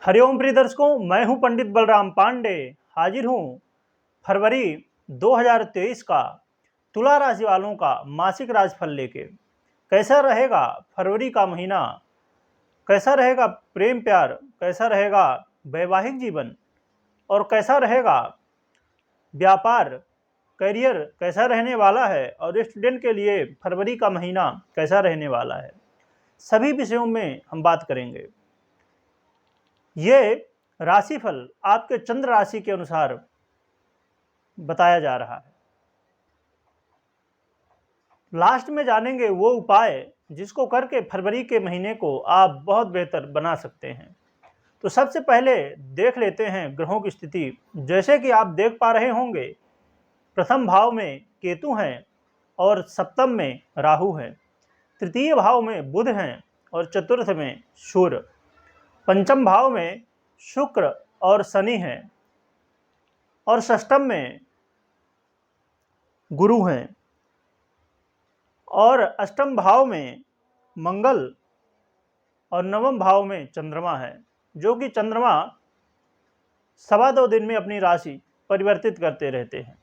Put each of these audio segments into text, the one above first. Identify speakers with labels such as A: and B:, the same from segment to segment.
A: हरिओम प्रिय दर्शकों, मैं हूं पंडित बलराम पांडे। हाजिर हूं फरवरी 2023 का तुला राशि वालों का मासिक राशिफल लेके। कैसा रहेगा फरवरी का महीना, कैसा रहेगा प्रेम प्यार, कैसा रहेगा वैवाहिक जीवन और कैसा रहेगा व्यापार, करियर कैसा रहने वाला है और स्टूडेंट के लिए फरवरी का महीना कैसा रहने वाला है, सभी विषयों में हम बात करेंगे। ये राशिफल आपके चंद्र राशि के अनुसार बताया जा रहा है। लास्ट में जानेंगे वो उपाय जिसको करके फरवरी के महीने को आप बहुत बेहतर बना सकते हैं। तो सबसे पहले देख लेते हैं ग्रहों की स्थिति। जैसे कि आप देख पा रहे होंगे, प्रथम भाव में केतु हैं और सप्तम में राहु हैं, तृतीय भाव में बुध हैं और चतुर्थ में सूर्य, पंचम भाव में शुक्र और शनि हैं और षष्ठम में गुरु हैं और अष्टम भाव में मंगल और नवम भाव में चंद्रमा है, जो कि चंद्रमा 2.25 दिन में अपनी राशि परिवर्तित करते रहते हैं।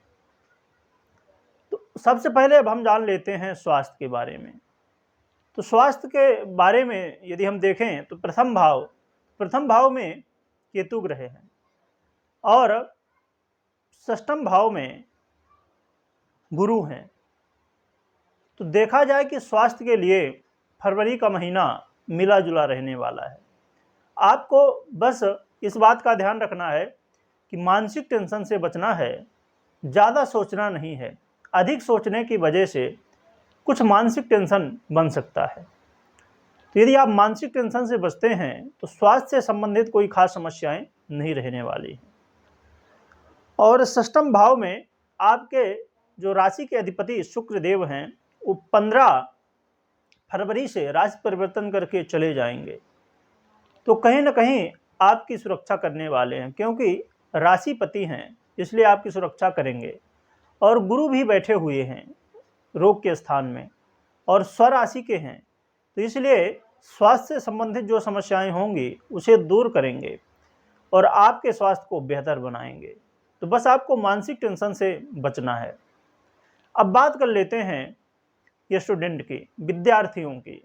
A: तो सबसे पहले अब हम जान लेते हैं स्वास्थ्य के बारे में। तो स्वास्थ्य के बारे में यदि हम देखें तो प्रथम भाव में केतु ग्रह हैं और षष्ठम भाव में गुरु हैं। तो देखा जाए कि स्वास्थ्य के लिए फरवरी का महीना मिला जुला रहने वाला है। आपको बस इस बात का ध्यान रखना है कि मानसिक टेंशन से बचना है, ज़्यादा सोचना नहीं है। अधिक सोचने की वजह से कुछ मानसिक टेंशन बन सकता है। तो यदि आप मानसिक टेंशन से बचते हैं तो स्वास्थ्य से संबंधित कोई खास समस्याएं नहीं रहने वाली हैं। और षष्ठम भाव में आपके जो राशि के अधिपति शुक्र देव हैं, वो 15 फरवरी से राशि परिवर्तन करके चले जाएंगे। तो कहीं ना कहीं आपकी सुरक्षा करने वाले हैं, क्योंकि राशिपति हैं इसलिए आपकी सुरक्षा करेंगे। और गुरु भी बैठे हुए हैं रोग के स्थान में और स्वराशि के हैं, तो इसलिए स्वास्थ्य से संबंधित जो समस्याएं होंगी उसे दूर करेंगे और आपके स्वास्थ्य को बेहतर बनाएंगे। तो बस आपको मानसिक टेंशन से बचना है। अब बात कर लेते हैं ये स्टूडेंट की, विद्यार्थियों की।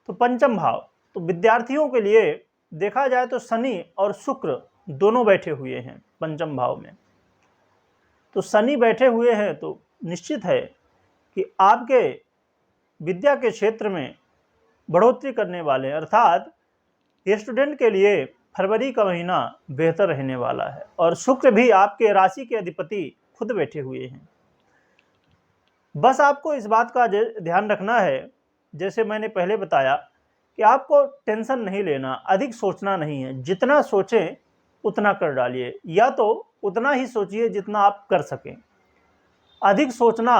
A: तो पंचम भाव, तो विद्यार्थियों के लिए देखा जाए तो शनि और शुक्र दोनों बैठे हुए हैं पंचम भाव में। तो शनि बैठे हुए हैं तो निश्चित है कि आपके विद्या के क्षेत्र में बढ़ोतरी करने वाले हैं, अर्थात ये स्टूडेंट के लिए फरवरी का महीना बेहतर रहने वाला है। और शुक्र भी आपके राशि के अधिपति खुद बैठे हुए हैं। बस आपको इस बात का ध्यान रखना है, जैसे मैंने पहले बताया, कि आपको टेंशन नहीं लेना, अधिक सोचना नहीं है। जितना सोचें उतना कर डालिए, या तो उतना ही सोचिए जितना आप कर सकें। अधिक सोचना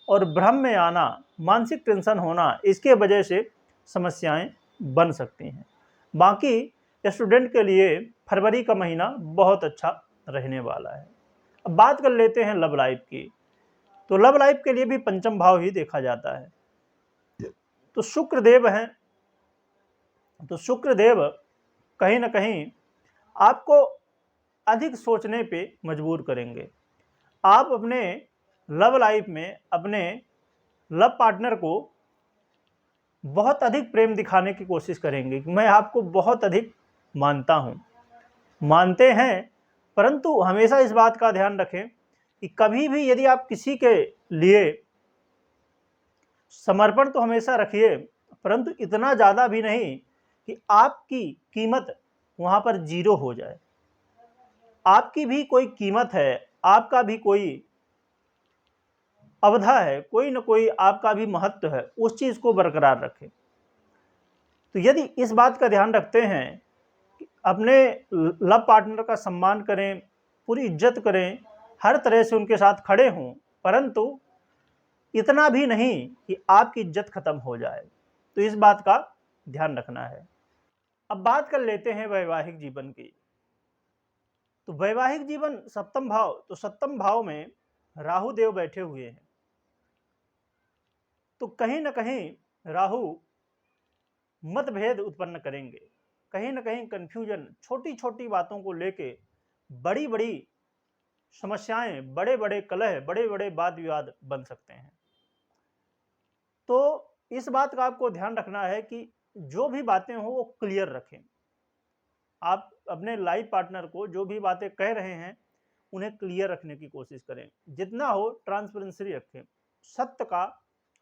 A: और भ्रम में आना, मानसिक टेंशन होना, इसके वजह से समस्याएं बन सकती हैं। बाकी स्टूडेंट के लिए फरवरी का महीना बहुत अच्छा रहने वाला है। अब बात कर लेते हैं लव लाइफ की। तो लव लाइफ के लिए भी पंचम भाव ही देखा जाता है। तो शुक्र देव हैं, तो शुक्र देव कहीं ना कहीं आपको अधिक सोचने पे मजबूर करेंगे। आप अपने लव लाइफ में अपने लव पार्टनर को बहुत अधिक प्रेम दिखाने की कोशिश करेंगे कि मैं आपको बहुत अधिक मानता हूँ। मानते हैं, परंतु हमेशा इस बात का ध्यान रखें कि कभी भी यदि आप किसी के लिए समर्पण तो हमेशा रखिए, परंतु इतना ज़्यादा भी नहीं कि आपकी कीमत वहाँ पर जीरो हो जाए। आपकी भी कोई कीमत है, आपका भी कोई अवधा है, कोई न कोई आपका भी महत्व है, उस चीज़ को बरकरार रखें। तो यदि इस बात का ध्यान रखते हैं कि अपने लव पार्टनर का सम्मान करें, पूरी इज्जत करें, हर तरह से उनके साथ खड़े हों, परंतु इतना भी नहीं कि आपकी इज्जत खत्म हो जाए, तो इस बात का ध्यान रखना है। अब बात कर लेते हैं वैवाहिक जीवन की। तो वैवाहिक जीवन सप्तम भाव, तो सप्तम भाव में राहु देव बैठे हुए हैं। तो कहीं ना कहीं राहु मतभेद उत्पन्न करेंगे, कहीं ना कहीं कन्फ्यूजन, छोटी छोटी बातों को लेके बड़ी बड़ी समस्याएं, बड़े बड़े कलह, बड़े बड़े वाद विवाद बन सकते हैं। तो इस बात का आपको ध्यान रखना है कि जो भी बातें हो वो क्लियर रखें। आप अपने लाइफ पार्टनर को जो भी बातें कह रहे हैं उन्हें क्लियर रखने की कोशिश करें, जितना हो ट्रांसपेरेंसी रखें, सत्य का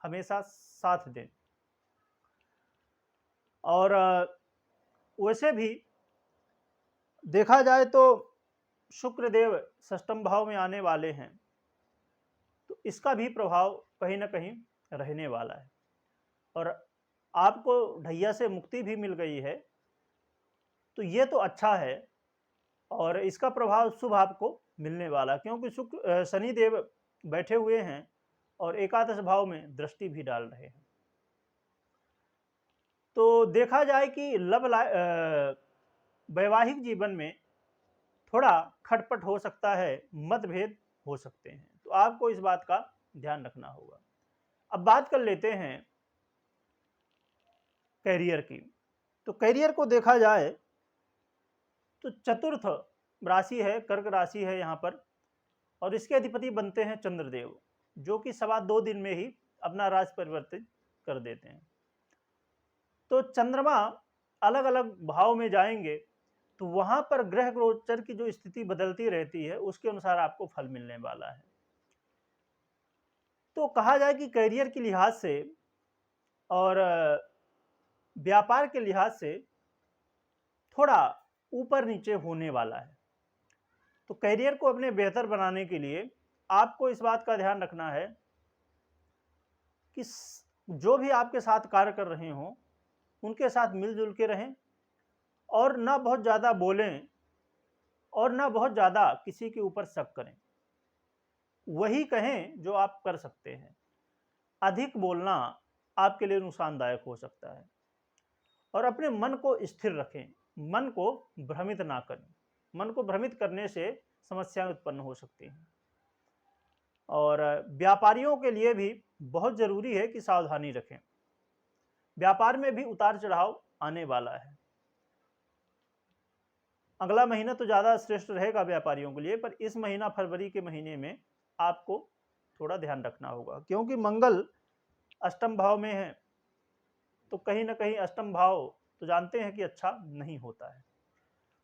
A: हमेशा साथ दें। और वैसे भी देखा जाए तो शुक्र देव षष्ठम भाव में आने वाले हैं, तो इसका भी प्रभाव कहीं ना कहीं रहने वाला है। और आपको ढैया से मुक्ति भी मिल गई है, तो ये तो अच्छा है, और इसका प्रभाव शुभ आपको मिलने वाला, क्योंकि शनि देव बैठे हुए हैं और एकादश भाव में दृष्टि भी डाल रहे हैं। तो देखा जाए कि वैवाहिक जीवन में थोड़ा खटपट हो सकता है, मतभेद हो सकते हैं, तो आपको इस बात का ध्यान रखना होगा। अब बात कर लेते हैं कैरियर की। तो कैरियर को देखा जाए तो चतुर्थ राशि है, कर्क राशि है यहाँ पर, और इसके अधिपति बनते हैं चंद्रदेव, जो कि 2.25 दिन में ही अपना राशि परिवर्तित कर देते हैं। तो चंद्रमा अलग अलग भाव में जाएंगे तो वहां पर ग्रह गोचर की जो स्थिति बदलती रहती है उसके अनुसार आपको फल मिलने वाला है। तो कहा जाए कि करियर के लिहाज से और व्यापार के लिहाज से थोड़ा ऊपर नीचे होने वाला है। तो करियर को अपने बेहतर बनाने के लिए आपको इस बात का ध्यान रखना है कि जो भी आपके साथ कार्य कर रहे हों उनके साथ मिलजुल के रहें, और ना बहुत ज़्यादा बोलें और ना बहुत ज़्यादा किसी के ऊपर शक करें। वही कहें जो आप कर सकते हैं। अधिक बोलना आपके लिए नुकसानदायक हो सकता है। और अपने मन को स्थिर रखें, मन को भ्रमित ना करें। मन को भ्रमित करने से समस्याएं उत्पन्न हो सकती हैं। और व्यापारियों के लिए भी बहुत ज़रूरी है कि सावधानी रखें। व्यापार में भी उतार चढ़ाव आने वाला है। अगला महीना तो ज़्यादा श्रेष्ठ रहेगा व्यापारियों के लिए, पर इस महीना फरवरी के महीने में आपको थोड़ा ध्यान रखना होगा, क्योंकि मंगल अष्टम भाव में है। तो कहीं ना कहीं अष्टम भाव तो जानते हैं कि अच्छा नहीं होता है,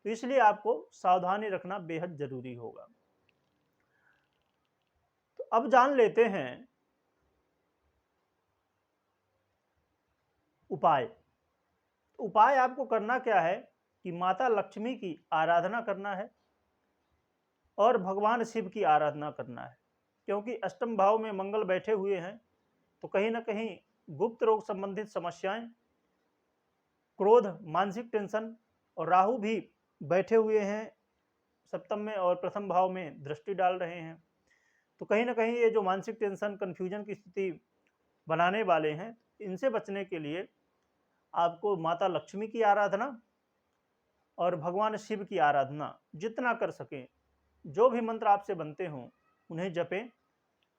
A: तो इसलिए आपको सावधानी रखना बेहद जरूरी होगा। तो अब जान लेते हैं उपाय। तो उपाय आपको करना क्या है कि माता लक्ष्मी की आराधना करना है और भगवान शिव की आराधना करना है, क्योंकि अष्टम भाव में मंगल बैठे हुए हैं। तो कहीं ना कहीं गुप्त रोग संबंधित समस्याएं, क्रोध, मानसिक टेंशन, और राहु भी बैठे हुए हैं सप्तम में और प्रथम भाव में दृष्टि डाल रहे हैं। तो कहीं ना कहीं ये जो मानसिक टेंशन, कन्फ्यूजन की स्थिति बनाने वाले हैं, इनसे बचने के लिए आपको माता लक्ष्मी की आराधना और भगवान शिव की आराधना जितना कर सकें, जो भी मंत्र आपसे बनते हों उन्हें जपें,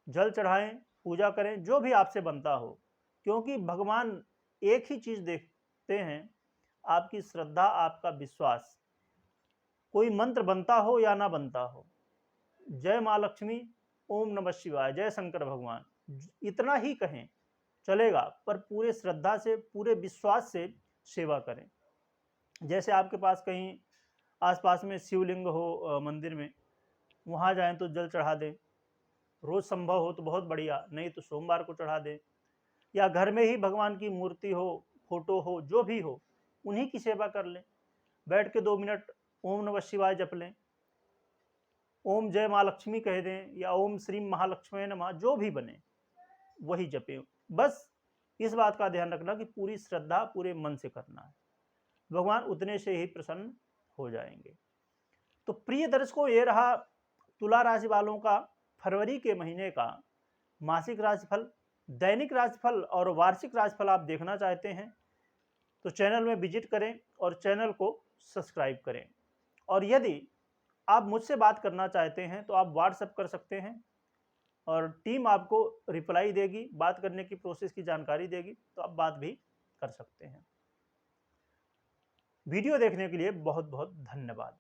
A: जल चढ़ाएं, पूजा करें, जो भी आपसे बनता हो, क्योंकि भगवान एक ही चीज़ देखते हैं, आपकी श्रद्धा, आपका विश्वास। कोई मंत्र बनता हो या ना बनता हो, जय माँ लक्ष्मी, ओम नमः शिवाय, जय शंकर भगवान, इतना ही कहें चलेगा, पर पूरे श्रद्धा से, पूरे विश्वास से सेवा करें। जैसे आपके पास कहीं आसपास में शिवलिंग हो मंदिर में, वहाँ जाएं तो जल चढ़ा दें। रोज़ संभव हो तो बहुत बढ़िया, नहीं तो सोमवार को चढ़ा दें। या घर में ही भगवान की मूर्ति हो, फोटो हो, जो भी हो, उन्हीं की सेवा कर लें। बैठ के 2 मिनट ओम नमः शिवाय जप लें, ओम जय माँ लक्ष्मी कह दें, या ओम श्री महालक्ष्मी नमः, जो भी बने वही जपें। बस इस बात का ध्यान रखना कि पूरी श्रद्धा, पूरे मन से करना है, भगवान उतने से ही प्रसन्न हो जाएंगे। तो प्रिय दर्शकों, ये रहा तुला राशि वालों का फरवरी के महीने का मासिक राशिफल। दैनिक राशिफल और वार्षिक राशिफल आप देखना चाहते हैं तो चैनल में विजिट करें और चैनल को सब्सक्राइब करें। और यदि आप मुझसे बात करना चाहते हैं तो आप व्हाट्सएप कर सकते हैं और टीम आपको रिप्लाई देगी, बात करने की प्रोसेस की जानकारी देगी, तो आप बात भी कर सकते हैं। वीडियो देखने के लिए बहुत बहुत धन्यवाद।